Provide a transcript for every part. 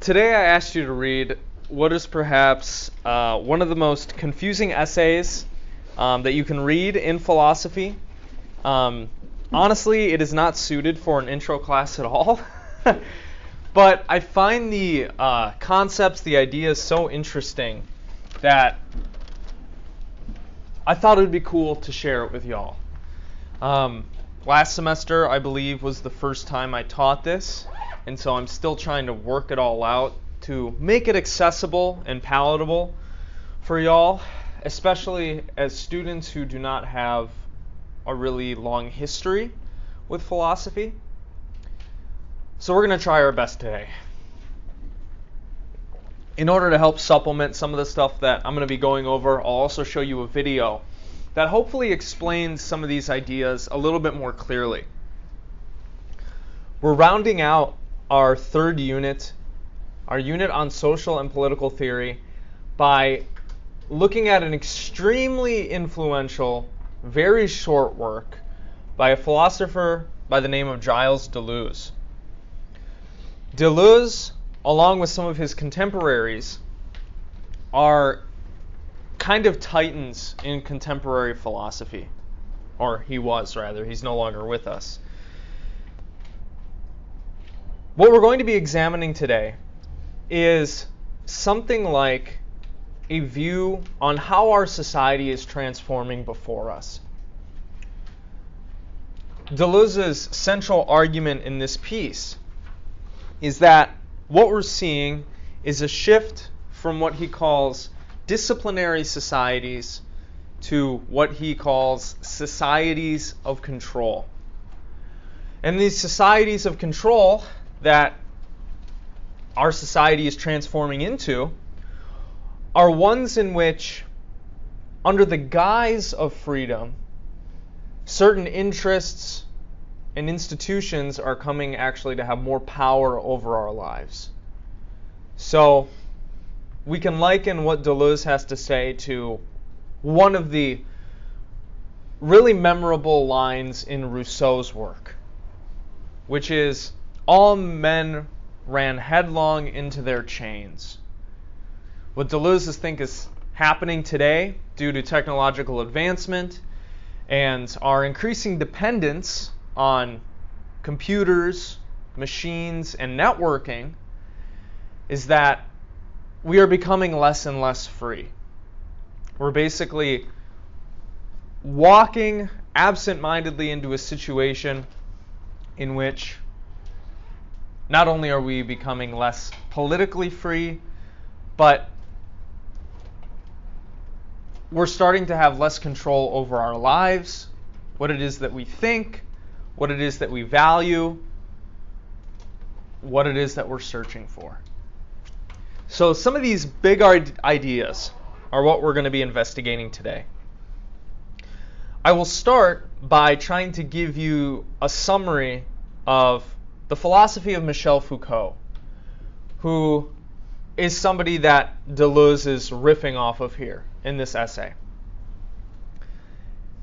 Today I asked you to read what is perhaps one of the most confusing essays that you can read in philosophy. Honestly, it is not suited for an intro class at all. But I find the concepts, the ideas so interesting that I thought it would be cool to share it with y'all. Last semester, I believe, was the first time I taught this, and so I'm still trying to work it all out to make it accessible and palatable for y'all, especially as students who do not have a really long history with philosophy. So we're going to try our best today. In order to help supplement some of the stuff that I'm going to be going over, I'll also show you a video that hopefully explains some of these ideas a little bit more clearly. We're rounding out our third unit, our unit on social and political theory, by looking at an extremely influential, very short work by a philosopher by the name of Gilles Deleuze. Deleuze, along with some of his contemporaries, are kind of titans in contemporary philosophy. Or he was, rather. He's no longer with us. What we're going to be examining today is something like a view on how our society is transforming before us. Deleuze's central argument in this piece is that what we're seeing is a shift from what he calls disciplinary societies to what he calls societies of control. And these societies of control that our society is transforming into are ones in which, under the guise of freedom, certain interests and institutions are coming actually to have more power over our lives. So we can liken what Deleuze has to say to one of the really memorable lines in Rousseau's work, which is, "All men ran headlong into their chains." What Deleuze thinks is happening today due to technological advancement and our increasing dependence on computers, machines, and networking is that we are becoming less and less free. We're basically walking absent-mindedly into a situation in which not only are we becoming less politically free, but we're starting to have less control over our lives, what it is that we think, what it is that we value, what it is that we're searching for. So some of these big ideas are what we're going to be investigating today. I will start by trying to give you a summary of the philosophy of Michel Foucault, who is somebody that Deleuze is riffing off of here in this essay.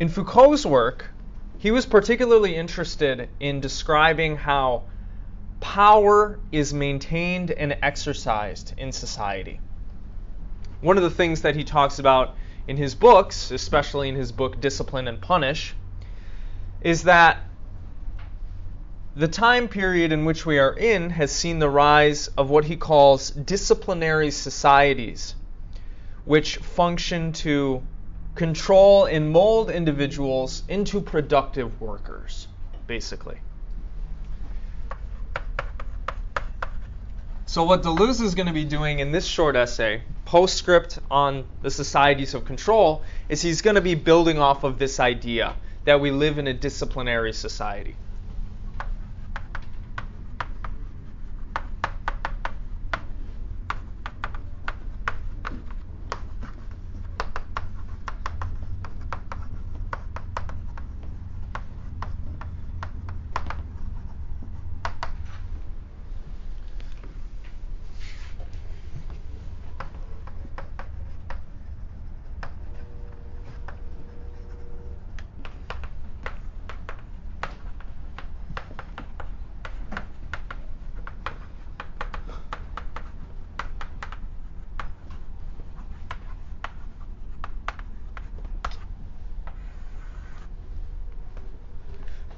In Foucault's work, he was particularly interested in describing how power is maintained and exercised in society. One of the things that he talks about in his books, especially in his book Discipline and Punish, is that the time period in which we are in has seen the rise of what he calls disciplinary societies, which function to control and mold individuals into productive workers, basically. So what Deleuze is going to be doing in this short essay, postscript on the societies of control, is he's going to be building off of this idea that we live in a disciplinary society.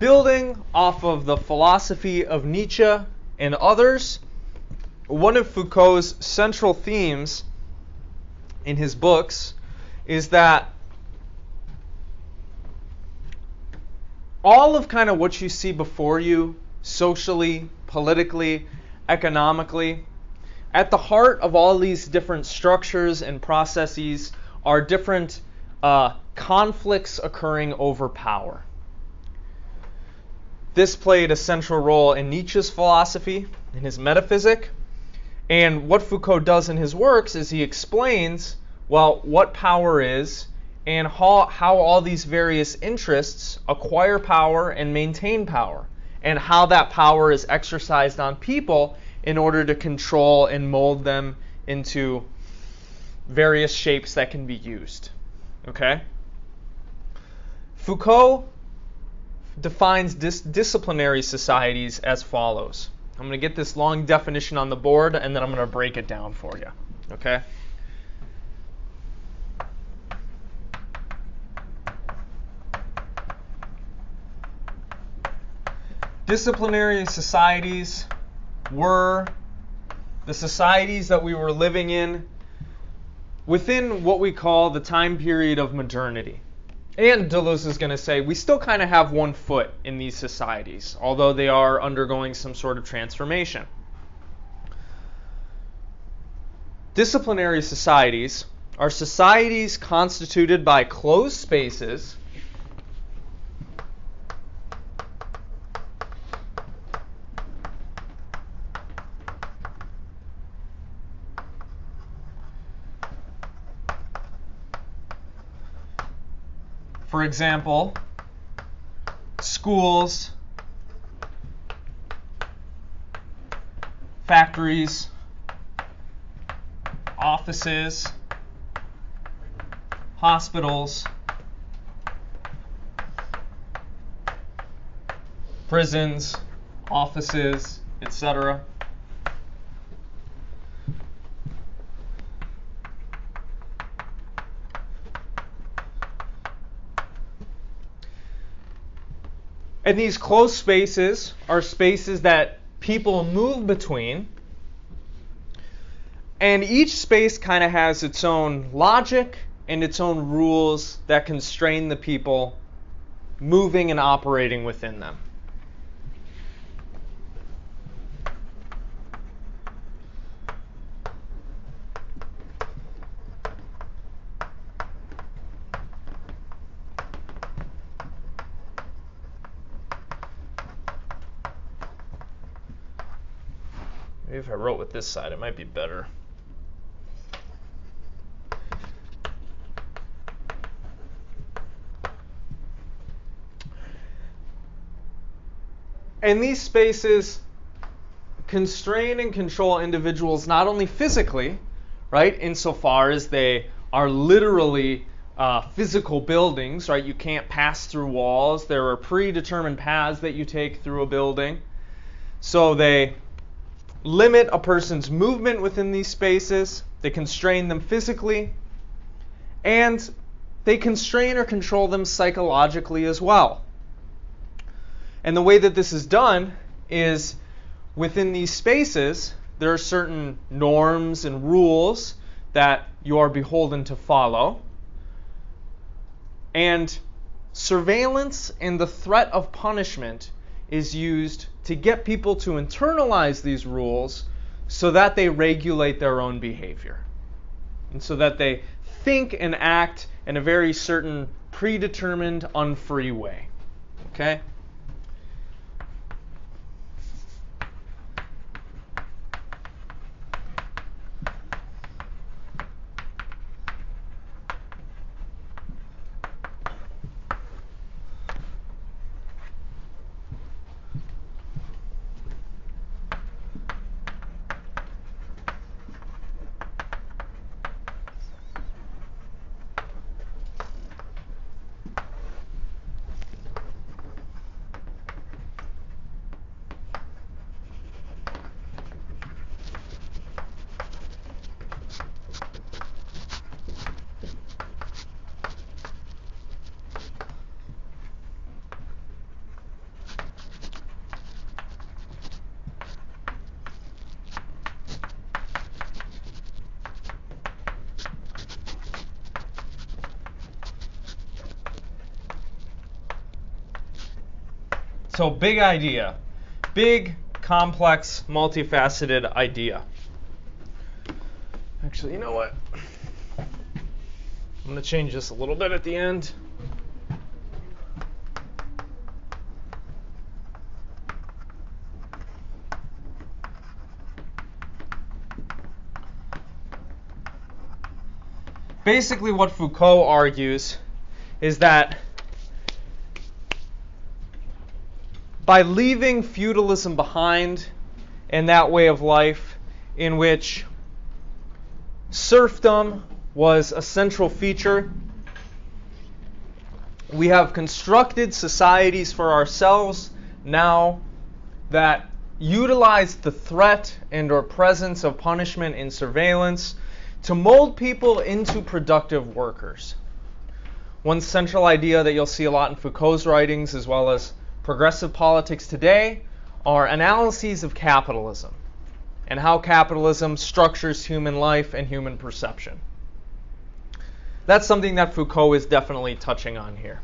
building off of the philosophy of Nietzsche and others, one of Foucault's central themes in his books is that all of kind of what you see before you, socially, politically, economically, at the heart of all these different structures and processes are different conflicts occurring over power. This played a central role in Nietzsche's philosophy, in his metaphysic. And what Foucault does in his works is he explains, well, what power is and how all these various interests acquire power and maintain power, and how that power is exercised on people in order to control and mold them into various shapes that can be used. Okay? Foucault defines disciplinary societies as follows. I'm going to get this long definition on the board, and then I'm going to break it down for you. Okay? Disciplinary societies were the societies that we were living in within what we call the time period of modernity. And Deleuze is going to say we still kind of have one foot in these societies, although they are undergoing some sort of transformation. Disciplinary societies are societies constituted by closed spaces for example, schools, factories, offices, hospitals, prisons, offices, etc. And these closed spaces are spaces that people move between. And each space kind of has its own logic and its own rules that constrain the people moving and operating within them. Maybe if I wrote with this side, it might be better. And these spaces constrain and control individuals not only physically, right, insofar as they are literally physical buildings, right? You can't pass through walls. There are predetermined paths that you take through a building. So they limit a person's movement within these spaces. They constrain them physically. And they constrain or control them psychologically as well. And the way that this is done is within these spaces, there are certain norms and rules that you are beholden to follow. And surveillance and the threat of punishment is used to get people to internalize these rules so that they regulate their own behavior. And so that they think and act in a very certain predetermined, unfree way. Okay? So big idea. Big, complex, multifaceted idea. Actually, you know what? I'm going to change this a little bit at the end. Basically, what Foucault argues is that by leaving feudalism behind and that way of life in which serfdom was a central feature, we have constructed societies for ourselves now that utilize the threat and or presence of punishment and surveillance to mold people into productive workers. One central idea that you'll see a lot in Foucault's writings, as well as progressive politics today, are analyses of capitalism and how capitalism structures human life and human perception. That's something that Foucault is definitely touching on here.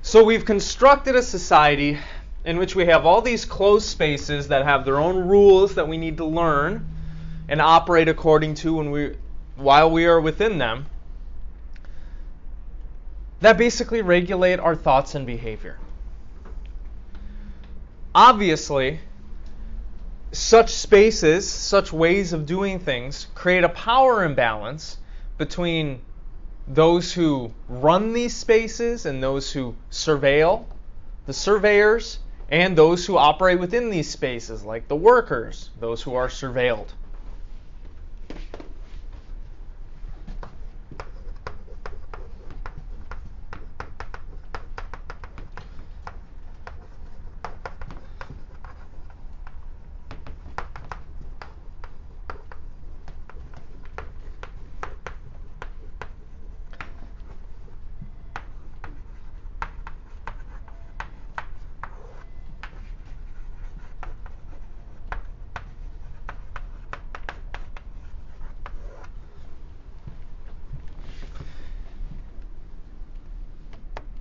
So we've constructed a society in which we have all these closed spaces that have their own rules that we need to learn and operate according to while we are within them, that basically regulate our thoughts and behavior. Obviously, such spaces, such ways of doing things, create a power imbalance between those who run these spaces and those who surveil, the surveyors, and those who operate within these spaces, like the workers, those who are surveilled.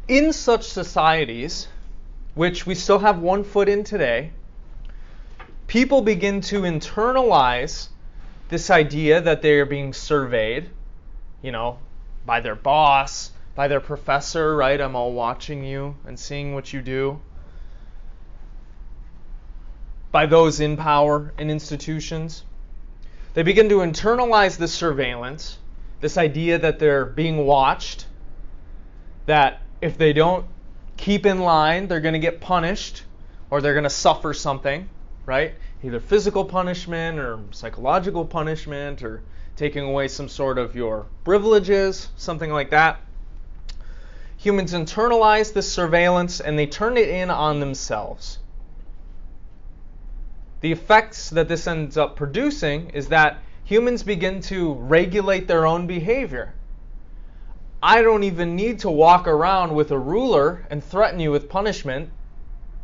In such societies, which we still have one foot in today, people begin to internalize this idea that they are being surveyed, by their boss, by their professor, right? I'm all watching you and seeing what you do. By those in power in institutions. They begin to internalize this surveillance, this idea that they're being watched, that if they don't keep in line, they're going to get punished or they're going to suffer something, right? Either physical punishment or psychological punishment or taking away some sort of your privileges, something like that. Humans internalize this surveillance and they turn it in on themselves. The effects that this ends up producing is that humans begin to regulate their own behavior. I don't even need to walk around with a ruler and threaten you with punishment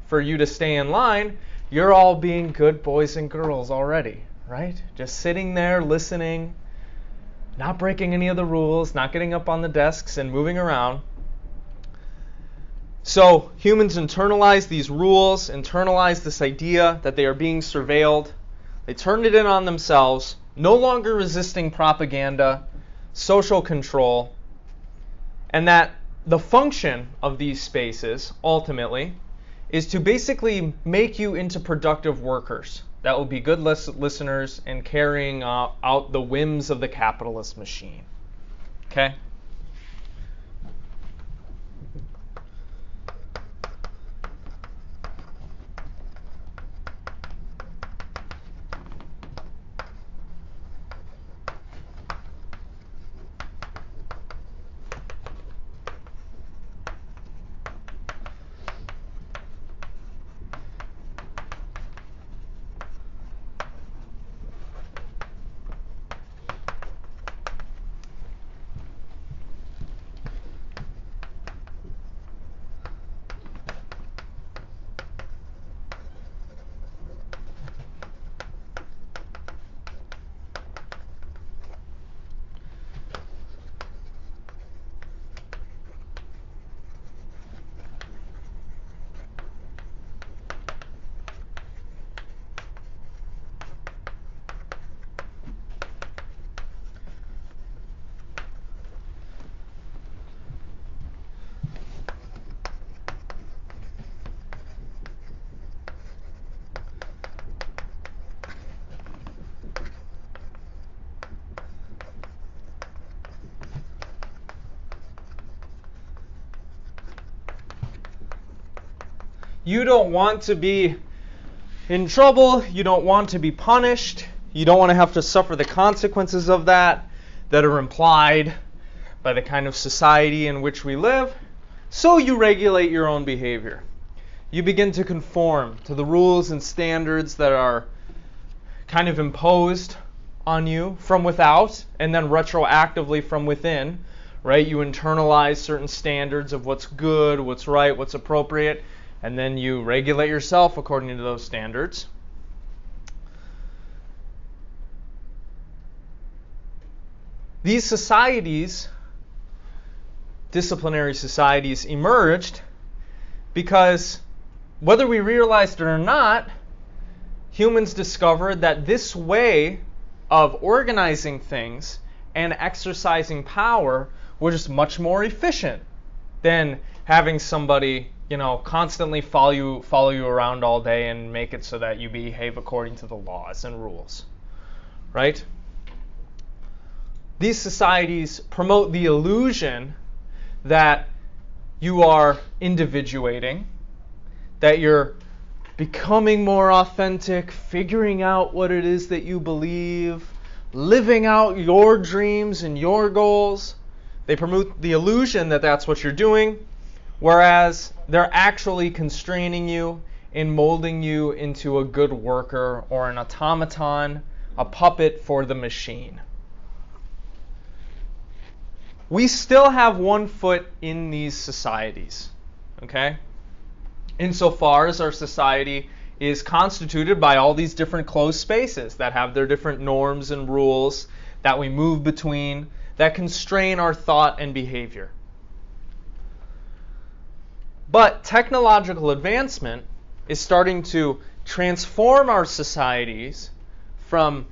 for you to stay in line. You're all being good boys and girls already, right? Just sitting there listening, not breaking any of the rules, not getting up on the desks and moving around. So humans internalize these rules, internalize this idea that they are being surveilled. They turn it in on themselves, no longer resisting propaganda, social control, and that the function of these spaces, ultimately, is to basically make you into productive workers that will be good listeners and carrying out the whims of the capitalist machine. Okay? you don't want to be in trouble, you don't want to be punished, you don't want to have to suffer the consequences of that are implied by the kind of society in which we live, so you regulate your own behavior. You begin to conform to the rules and standards that are kind of imposed on you from without and then retroactively from within, right? You internalize certain standards of what's good, what's right, what's appropriate, and then you regulate yourself according to those standards. These societies, disciplinary societies, emerged because, whether we realized it or not, humans discovered that this way of organizing things and exercising power was much more efficient than having somebody, constantly follow you around all day and make it so that you behave according to the laws and rules, right? These societies promote the illusion that you are individuating, that you're becoming more authentic, figuring out what it is that you believe, living out your dreams and your goals. They promote the illusion that that's what you're doing, whereas they're actually constraining you and molding you into a good worker or an automaton, a puppet for the machine. We still have one foot in these societies, okay? Insofar as our society is constituted by all these different closed spaces that have their different norms and rules that we move between, that constrain our thought and behavior. But technological advancement is starting to transform our societies from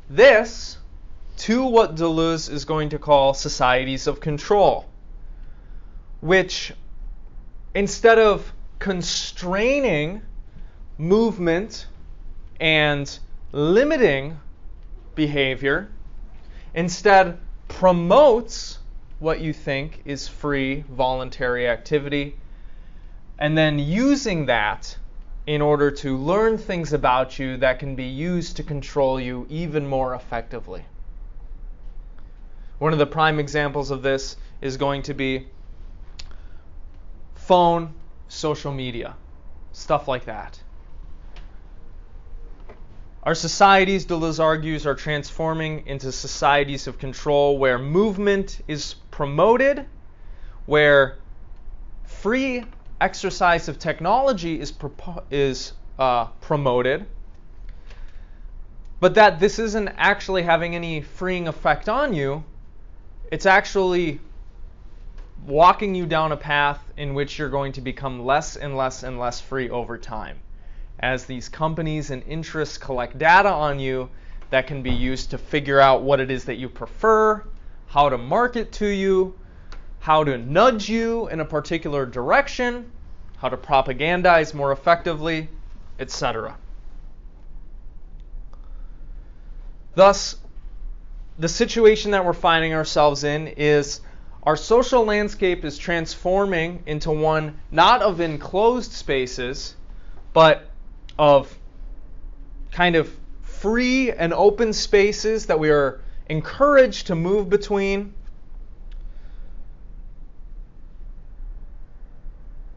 this to what Deleuze is going to call societies of control, which, instead of constraining movement and limiting behavior, instead promotes what you think is free, voluntary activity, and then using that in order to learn things about you that can be used to control you even more effectively. One of the prime examples of this is going to be phone, social media, stuff like that. Our societies, Deleuze argues, are transforming into societies of control where movement is promoted, where free exercise of technology is promoted, but that this isn't actually having any freeing effect on you. It's actually walking you down a path in which you're going to become less and less and less free over time, as these companies and interests collect data on you that can be used to figure out what it is that you prefer, how to market to you, how to nudge you in a particular direction, how to propagandize more effectively, etc. Thus, the situation that we're finding ourselves in is our social landscape is transforming into one not of enclosed spaces, but of kind of free and open spaces that we are encouraged to move between,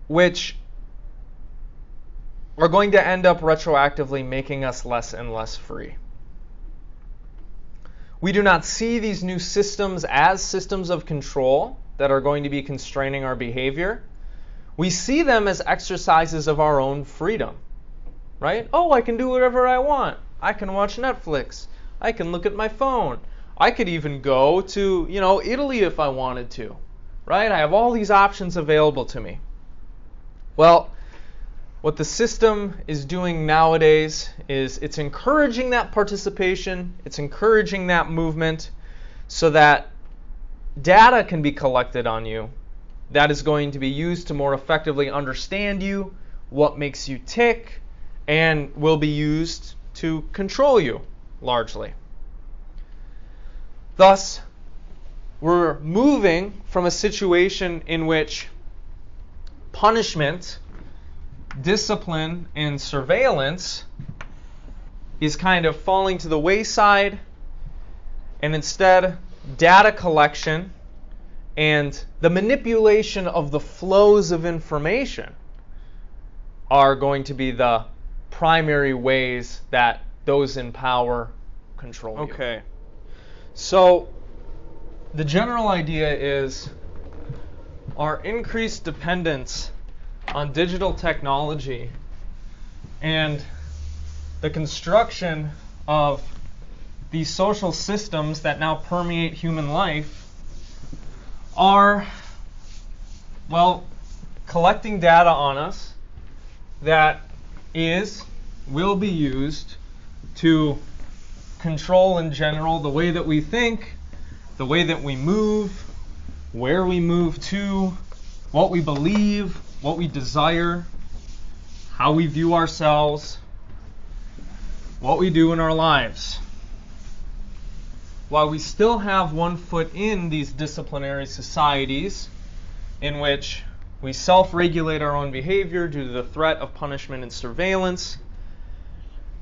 which are going to end up retroactively making us less and less free. We do not see these new systems as systems of control that are going to be constraining our behavior. We see them as exercises of our own freedom, right? Oh, I can do whatever I want. I can watch Netflix. I can look at my phone. I could even go to, Italy if I wanted to, right? I have all these options available to me. Well, what the system is doing nowadays is it's encouraging that participation, it's encouraging that movement so that data can be collected on you that is going to be used to more effectively understand you, what makes you tick, and will be used to control you largely. Thus, we're moving from a situation in which punishment discipline and surveillance is kind of falling to the wayside, and instead data collection and the manipulation of the flows of information are going to be the primary ways that those in power control you. Okay. So the general idea is our increased dependence on digital technology and the construction of these social systems that now permeate human life are, well, collecting data on us that will be used to control in general the way that we think, the way that we move, where we move to, what we believe, what we desire, how we view ourselves, what we do in our lives. While we still have one foot in these disciplinary societies in which we self-regulate our own behavior due to the threat of punishment and surveillance,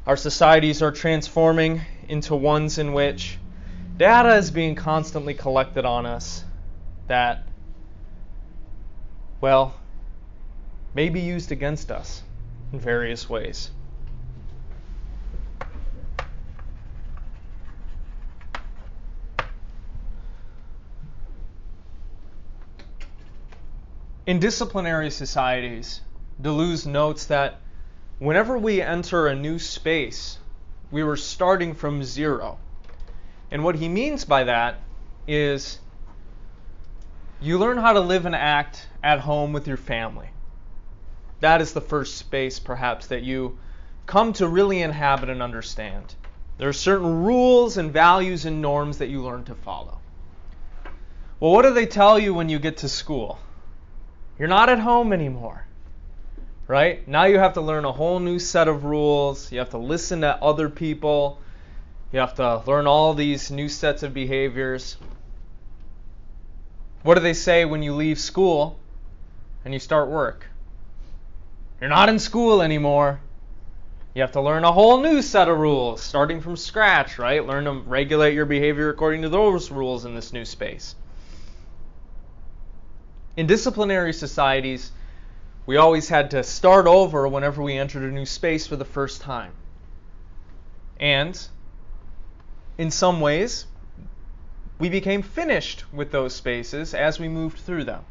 our societies are transforming into ones in which data is being constantly collected on us that, well, may be used against us in various ways. In disciplinary societies, Deleuze notes that whenever we enter a new space, we were starting from zero. And what he means by that is you learn how to live and act at home with your family. That is the first space, perhaps, that you come to really inhabit and understand. There are certain rules and values and norms that you learn to follow. Well, what do they tell you when you get to school? You're not at home anymore, right? Now you have to learn a whole new set of rules. You have to listen to other people. You have to learn all these new sets of behaviors. What do they say when you leave school and you start work? You're not in school anymore. You have to learn a whole new set of rules, starting from scratch, right? Learn to regulate your behavior according to those rules in this new space. In disciplinary societies, we always had to start over whenever we entered a new space for the first time. And in some ways, we became finished with those spaces as we moved through them.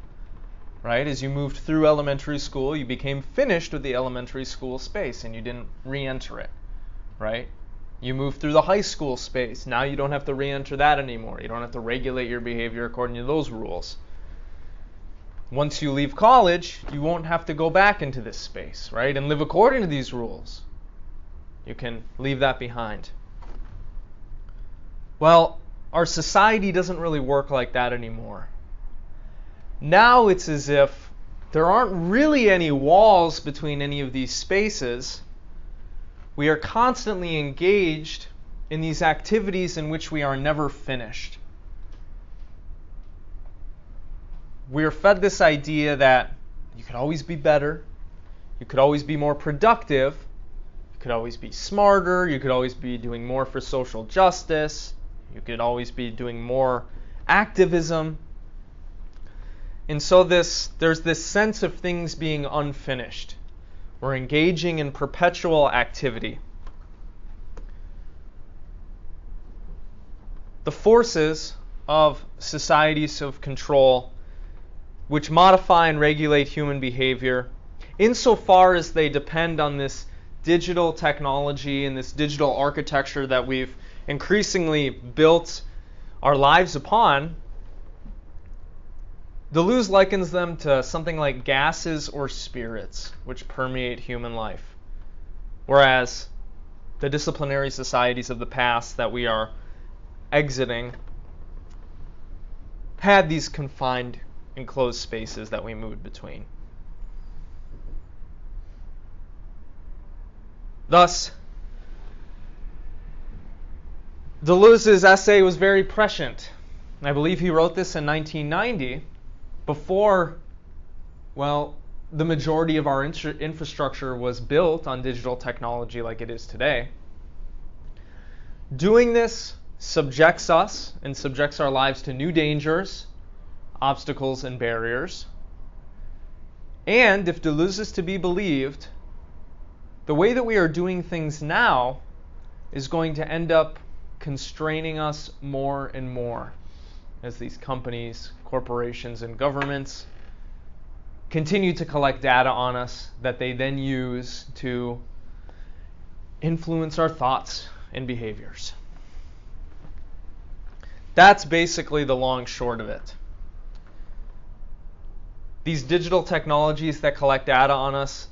Right? As you moved through elementary school, you became finished with the elementary school space and you didn't re-enter it. Right? You moved through the high school space. Now you don't have to re-enter that anymore. You don't have to regulate your behavior according to those rules. Once you leave college, you won't have to go back into this space, right, and live according to these rules. You can leave that behind. Well, our society doesn't really work like that anymore. Now it's as if there aren't really any walls between any of these spaces. We are constantly engaged in these activities in which we are never finished. We are fed this idea that you could always be better, you could always be more productive, you could always be smarter, you could always be doing more for social justice, you could always be doing more activism. And so there's this sense of things being unfinished. We're engaging in perpetual activity. The forces of societies of control which modify and regulate human behavior, insofar as they depend on this digital technology and this digital architecture that we've increasingly built our lives upon, Deleuze likens them to something like gases or spirits which permeate human life. Whereas the disciplinary societies of the past that we are exiting had these confined, enclosed spaces that we moved between. Thus, Deleuze's essay was very prescient. I believe he wrote this in 1990, before, well, the majority of our infrastructure was built on digital technology like it is today. Doing this subjects us and subjects our lives to new dangers, obstacles, and barriers. And if Deleuze is to be believed, the way that we are doing things now is going to end up constraining us more and more as these companies, corporations, and governments continue to collect data on us that they then use to influence our thoughts and behaviors. That's basically the long short of it. These digital technologies that collect data on us,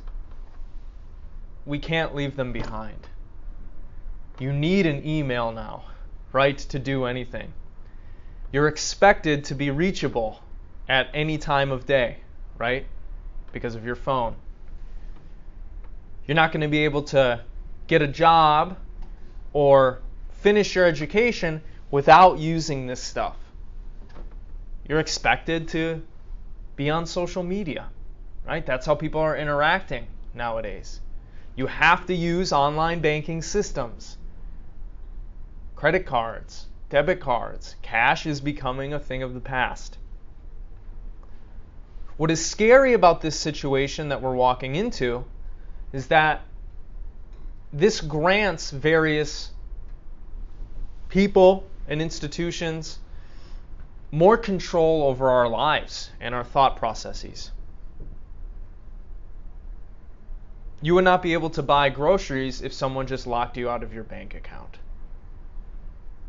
we can't leave them behind. You need an email now, right, to do anything. You're expected to be reachable at any time of day, right, because of your phone. You're not going to be able to get a job or finish your education without using this stuff. You're expected to be on social media, right? That's how people are interacting nowadays. You have to use online banking systems. Credit cards, debit cards, cash is becoming a thing of the past. What is scary about this situation that we're walking into is that this grants various people and institutions more control over our lives and our thought processes. You would not be able to buy groceries if someone just locked you out of your bank account.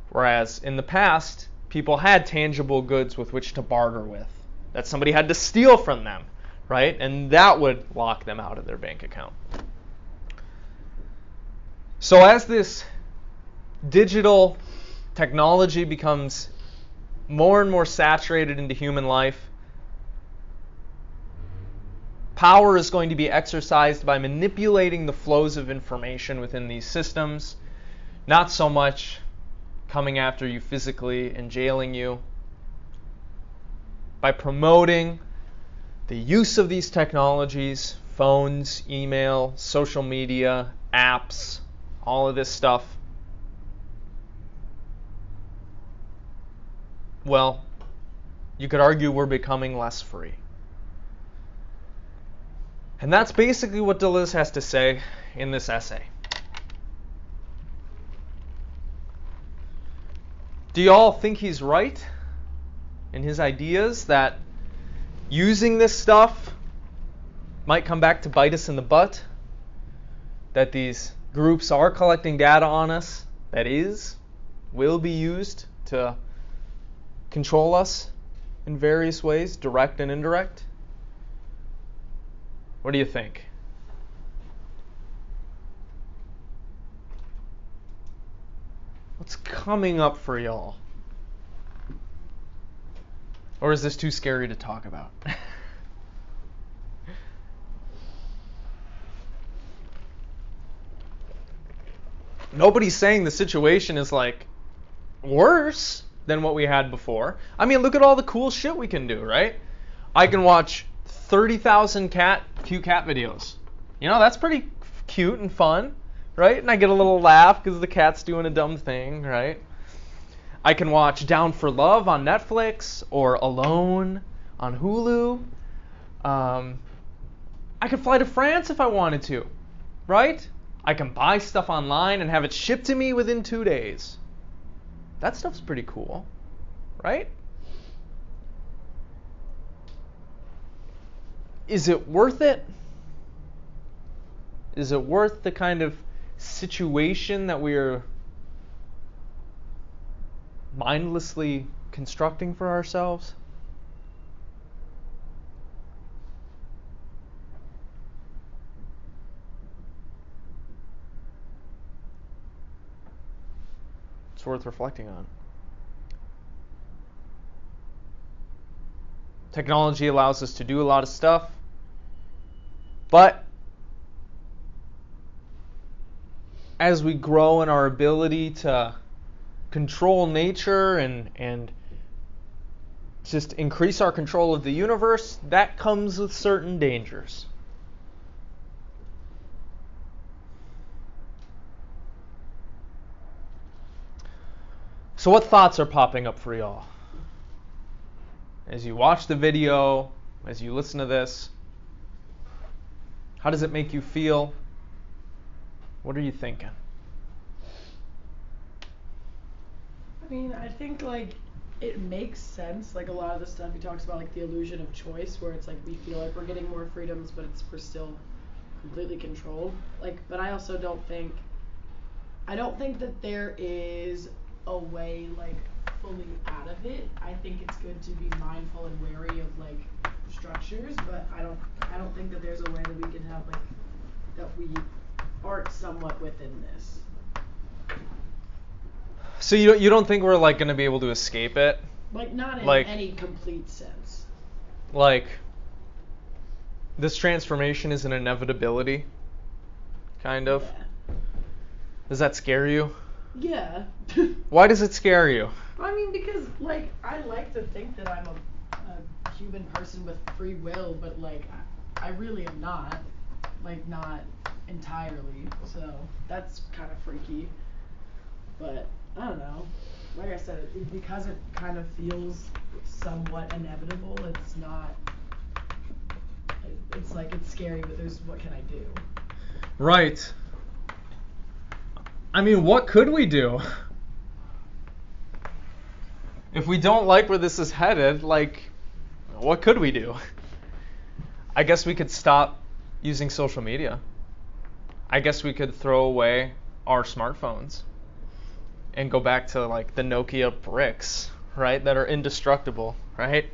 Whereas in the past, people had tangible goods with which to barter with, that somebody had to steal from them, right? And that would lock them out of their bank account. So as this digital technology becomes more and more saturated into human life, power is going to be exercised by manipulating the flows of information within these systems, not so much coming after you physically and jailing you. By promoting the use of these technologies, phones, email, social media, apps, all of this stuff, well, you could argue we're becoming less free. And that's basically what Deleuze has to say in this essay. Do y'all think he's right in his ideas that using this stuff might come back to bite us in the butt? That these groups are collecting data on us that will be used to control us in various ways, direct and indirect? What do you think? What's coming up for y'all? Or is this too scary to talk about? Nobody's saying the situation is like worse than what we had before. I mean, look at all the cool shit we can do, right? I can watch 30,000 cute cat videos. You know, that's pretty cute and fun, right? And I get a little laugh because the cat's doing a dumb thing, right? I can watch Down for Love on Netflix or Alone on Hulu. I could fly to France if I wanted to, right? I can buy stuff online and have it shipped to me within 2 days. That stuff's pretty cool, right? Is it worth it? Is it worth the kind of situation that we are mindlessly constructing for ourselves? It's worth reflecting on. Technology allows us to do a lot of stuff, but as we grow in our ability to control nature and just increase our control of the universe, that comes with certain dangers. So what thoughts are popping up for y'all? As you watch the video, as you listen to this, how does it make you feel? What are you thinking? I mean, I think like it makes sense. Like a lot of the stuff he talks about, like the illusion of choice, where it's like we feel like we're getting more freedoms, but we're still completely controlled. Like, but I also don't think that there is a way like fully out of it. I think it's good to be mindful and wary of like structures, but I don't think that there's a way that we can have like that we aren't somewhat within this. So you don't think we're like going to be able to escape it? Like not in like, any complete sense. Like this transformation is an inevitability, kind of. Yeah. Does that scare you? Yeah. Why does it scare you? I mean, because like I like to think that I'm a human person with free will, but like I really am not. Like not entirely. So that's kind of freaky. But I don't know. Like I said, because it kind of feels somewhat inevitable. It's not. It's like it's scary, but what can I do? Right. I mean, what could we do? If we don't like where this is headed, like, what could we do? I guess we could stop using social media. I guess we could throw away our smartphones and go back to like the Nokia bricks, right? That are indestructible, right?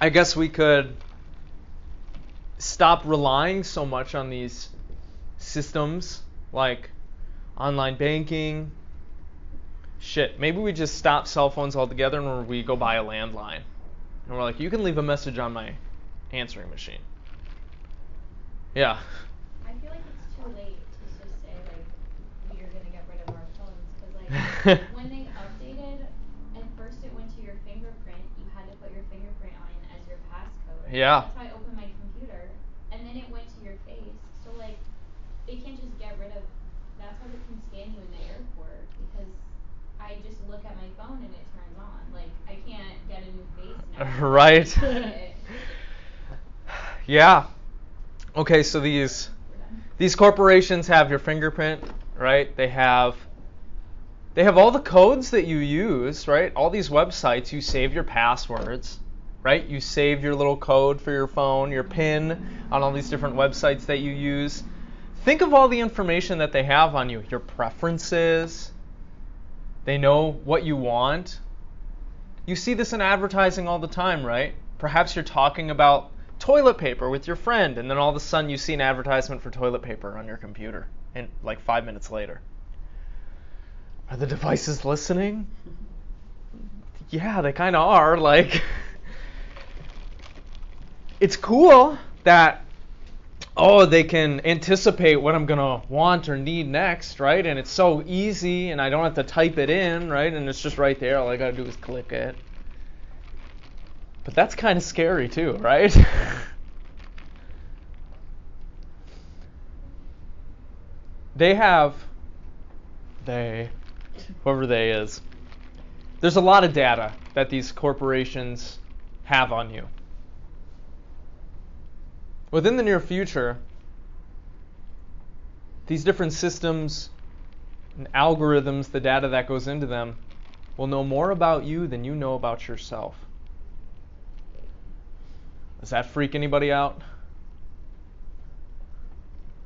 I guess we could stop relying so much on these systems like online banking. Shit, maybe we just stop cell phones altogether and we go buy a landline. And we're like, you can leave a message on my answering machine. Yeah. I feel like it's too late to just say, like, we are going to get rid of our phones. Because, like, when they updated, at first it went to your fingerprint. You had to put your fingerprint on as your passcode. Yeah. That's how I opened my computer. And then it went to your face. So, like, they can't just get rid of... That's how they can scan you in the airport. Because I just look at my phone and it turns on. Like, I can't get a new face now. Right. Yeah. Okay, so these corporations have your fingerprint, right? They have all the codes that you use, right? All these websites, you save your passwords, right? You save your little code for your phone, your PIN on all these different websites that you use. Think of all the information that they have on you, your preferences. They know what you want. You see this in advertising all the time, right? Perhaps you're talking about toilet paper with your friend, and then all of a sudden you see an advertisement for toilet paper on your computer, and like 5 minutes later. Are the devices listening? Yeah, they kind of are. Like, it's cool that, they can anticipate what I'm going to want or need next, right? And it's so easy, and I don't have to type it in, right? And it's just right there. All I got to do is click it. But that's kind of scary too, right? Whoever they is, there's a lot of data that these corporations have on you. Within the near future, these different systems and algorithms, the data that goes into them, will know more about you than you know about yourself. Does that freak anybody out?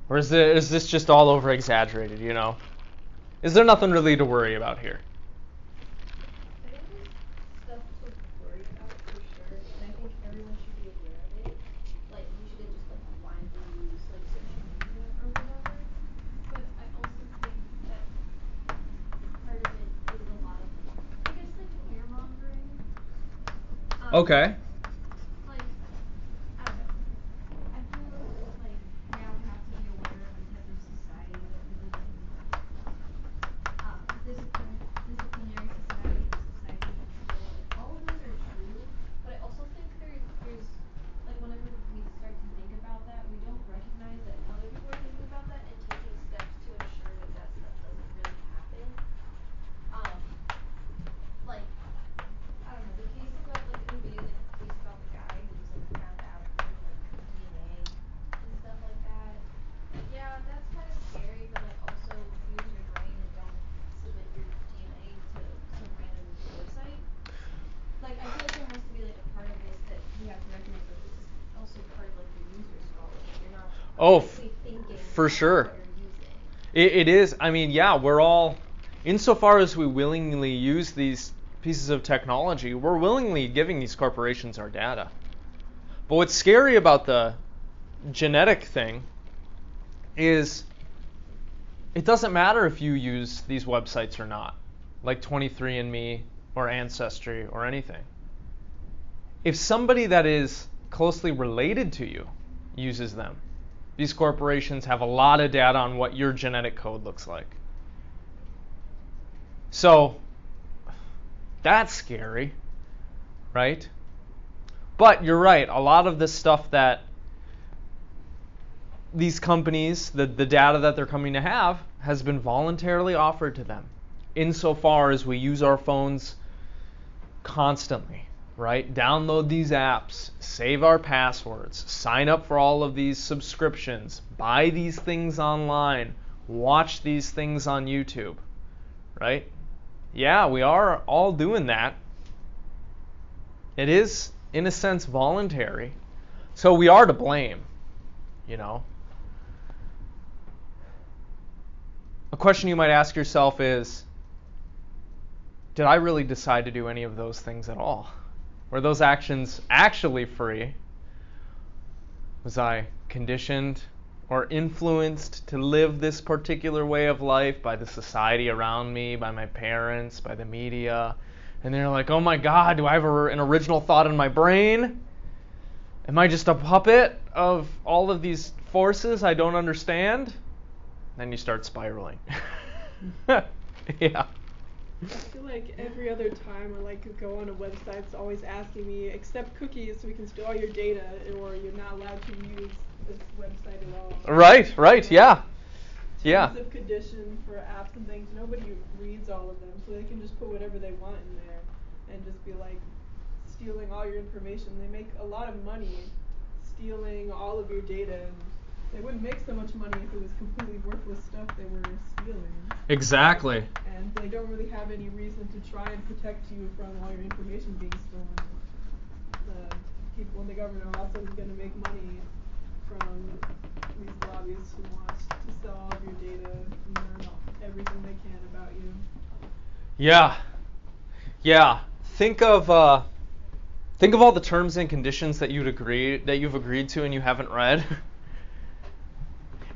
Or is this just all over exaggerated, you know? Is there nothing really to worry about here? I think there's stuff to worry about for sure, and I think everyone should be aware of it. Like, you shouldn't just like blindly use like social media or whatever. But I also think that part of it is a lot of, I guess, like fear mongering. Okay. Like, I don't know. I feel like now we have to be aware of the type of society that we live in. Disciplinary society, society of control, like all of Oh, actually thinking for about sure. what you're using. It is. I mean, yeah, we're all, insofar as we willingly use these pieces of technology, we're willingly giving these corporations our data. But what's scary about the genetic thing is it doesn't matter if you use these websites or not, like 23andMe or Ancestry or anything. If somebody that is closely related to you uses them, these corporations have a lot of data on what your genetic code looks like. So that's scary, right? But you're right, a lot of this stuff that these companies, the data that they're coming to have, has been voluntarily offered to them, insofar as we use our phones constantly, right? Download these apps, save our passwords, sign up for all of these subscriptions, buy these things online, watch these things on YouTube, right? Yeah, we are all doing that. It is, in a sense, voluntary. So we are to blame, you know. A question you might ask yourself is, did I really decide to do any of those things at all? Were those actions actually free? Was I conditioned or influenced to live this particular way of life by the society around me, by my parents, by the media? And they're like, oh my God, do I have an original thought in my brain? Am I just a puppet of all of these forces I don't understand? Then you start spiraling. Yeah. I feel like every other time I like go on a website, it's always asking me, accept cookies so we can store all your data, or you're not allowed to use this website at all. Right, yeah. Yeah. Terms of condition for apps and things, nobody reads all of them, so they can just put whatever they want in there and just be like stealing all your information. They make a lot of money stealing all of your data, and they wouldn't make so much money if it was completely worthless stuff they were stealing. Exactly. And they don't really have any reason to try and protect you from all your information being stolen. The people in the government are also going to make money from these lobbyists who want to sell all of your data and learn everything they can about you. Yeah. Think of all the terms and conditions that you've agreed to and you haven't read.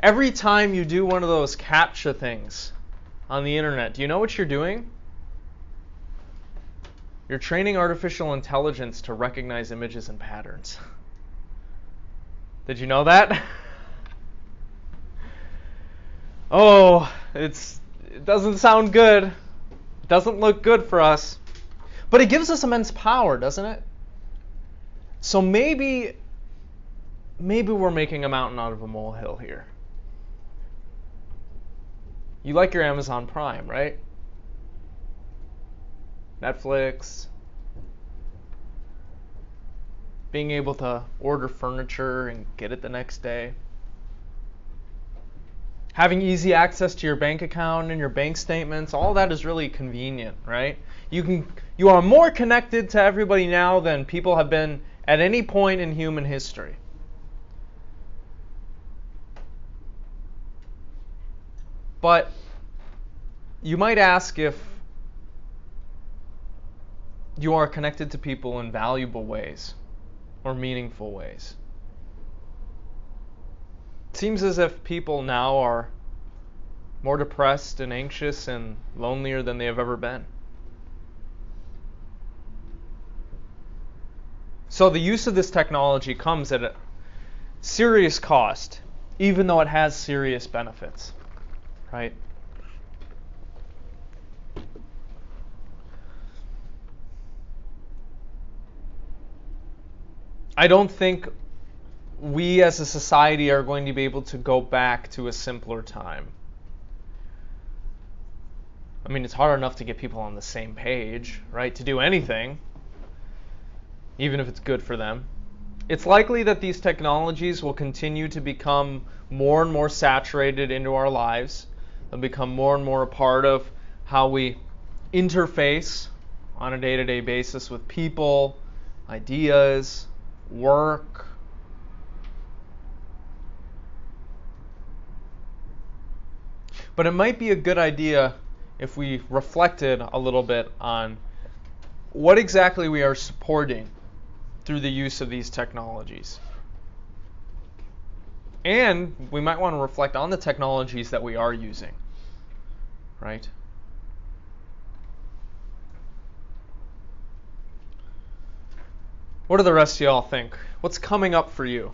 Every time you do one of those CAPTCHA things on the internet, do you know what you're doing? You're training artificial intelligence to recognize images and patterns. Did you know that? Oh, it doesn't sound good. It doesn't look good for us. But it gives us immense power, doesn't it? So maybe we're making a mountain out of a molehill here. You like your Amazon Prime, right? Netflix. Being able to order furniture and get it the next day. Having easy access to your bank account and your bank statements, all that is really convenient, right? You are more connected to everybody now than people have been at any point in human history. But you might ask if you are connected to people in valuable ways or meaningful ways. It seems as if people now are more depressed and anxious and lonelier than they have ever been. So the use of this technology comes at a serious cost, even though it has serious benefits, right? I don't think we as a society are going to be able to go back to a simpler time. I mean, it's hard enough to get people on the same page, right? To do anything, even if it's good for them. It's likely that these technologies will continue to become more and more saturated into our lives. They'll become more and more a part of how we interface on a day-to-day basis with people, ideas, work. But it might be a good idea if we reflected a little bit on what exactly we are supporting through the use of these technologies. And we might want to reflect on the technologies that we are using, right? What do the rest of y'all think? What's coming up for you?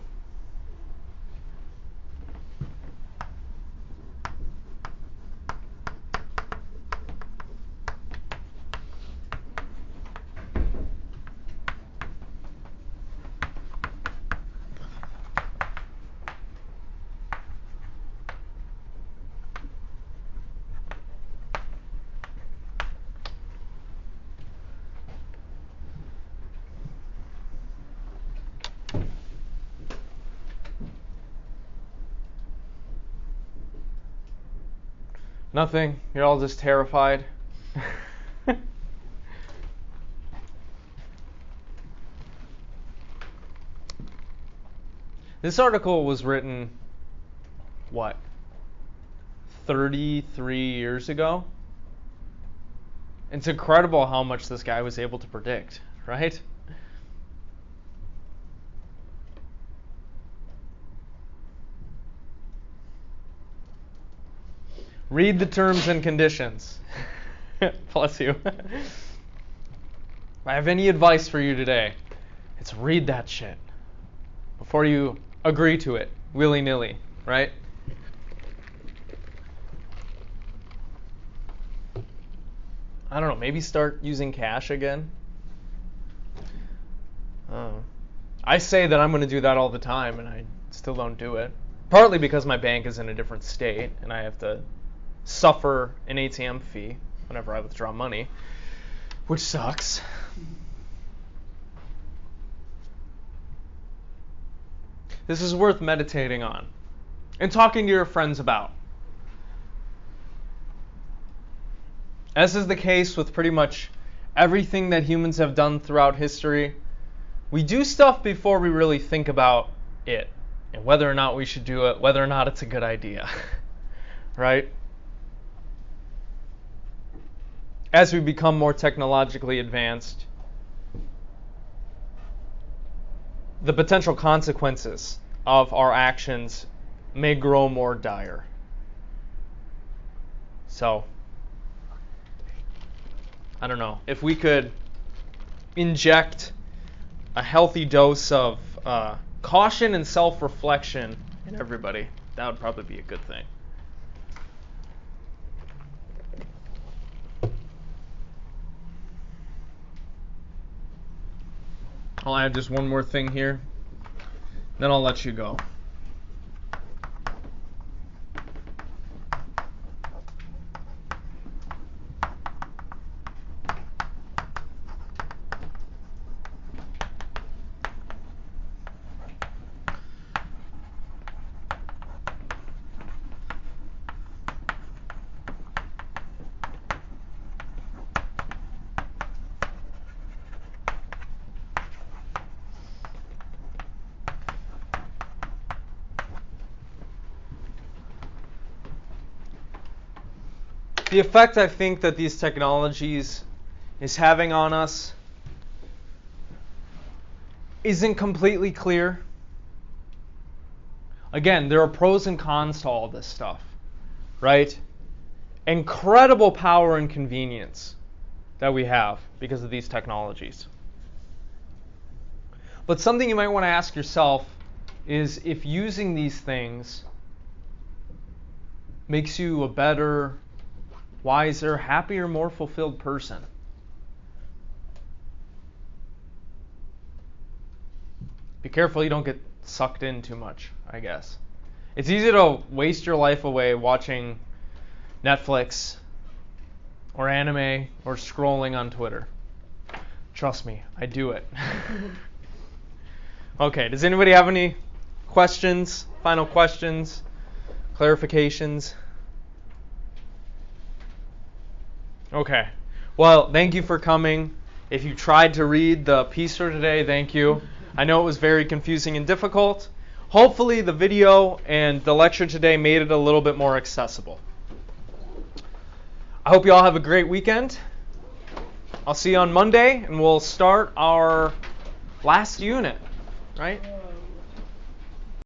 Nothing? You're all just terrified? This article was written, what, 33 years ago? It's incredible how much this guy was able to predict, right? Read the terms and conditions. Bless you. If I have any advice for you today, it's read that shit before you agree to it willy-nilly, right? I don't know, maybe start using cash again. I say that I'm going to do that all the time, and I still don't do it. Partly because my bank is in a different state, and I have to suffer an ATM fee whenever I withdraw money, which sucks. This is worth meditating on and talking to your friends about. As is the case with pretty much everything that humans have done throughout history, we do stuff before we really think about it and whether or not we should do it, whether or not it's a good idea, right? As we become more technologically advanced, the potential consequences of our actions may grow more dire. So, I don't know. If we could inject a healthy dose of caution and self-reflection in everybody, that would probably be a good thing. I'll add just one more thing here, then I'll let you go. The effect I think that these technologies is having on us isn't completely clear. Again, there are pros and cons to all this stuff, right? Incredible power and convenience that we have because of these technologies. But something you might want to ask yourself is if using these things makes you a better, wiser, happier, more fulfilled person. Be careful you don't get sucked in too much, I guess. It's easy to waste your life away watching Netflix or anime or scrolling on Twitter. Trust me, I do it. Okay, does anybody have any questions, final questions, clarifications? Okay. Well, thank you for coming. If you tried to read the piece for today, thank you. I know it was very confusing and difficult. Hopefully the video and the lecture today made it a little bit more accessible. I hope you all have a great weekend. I'll see you on Monday, and we'll start our last unit, right?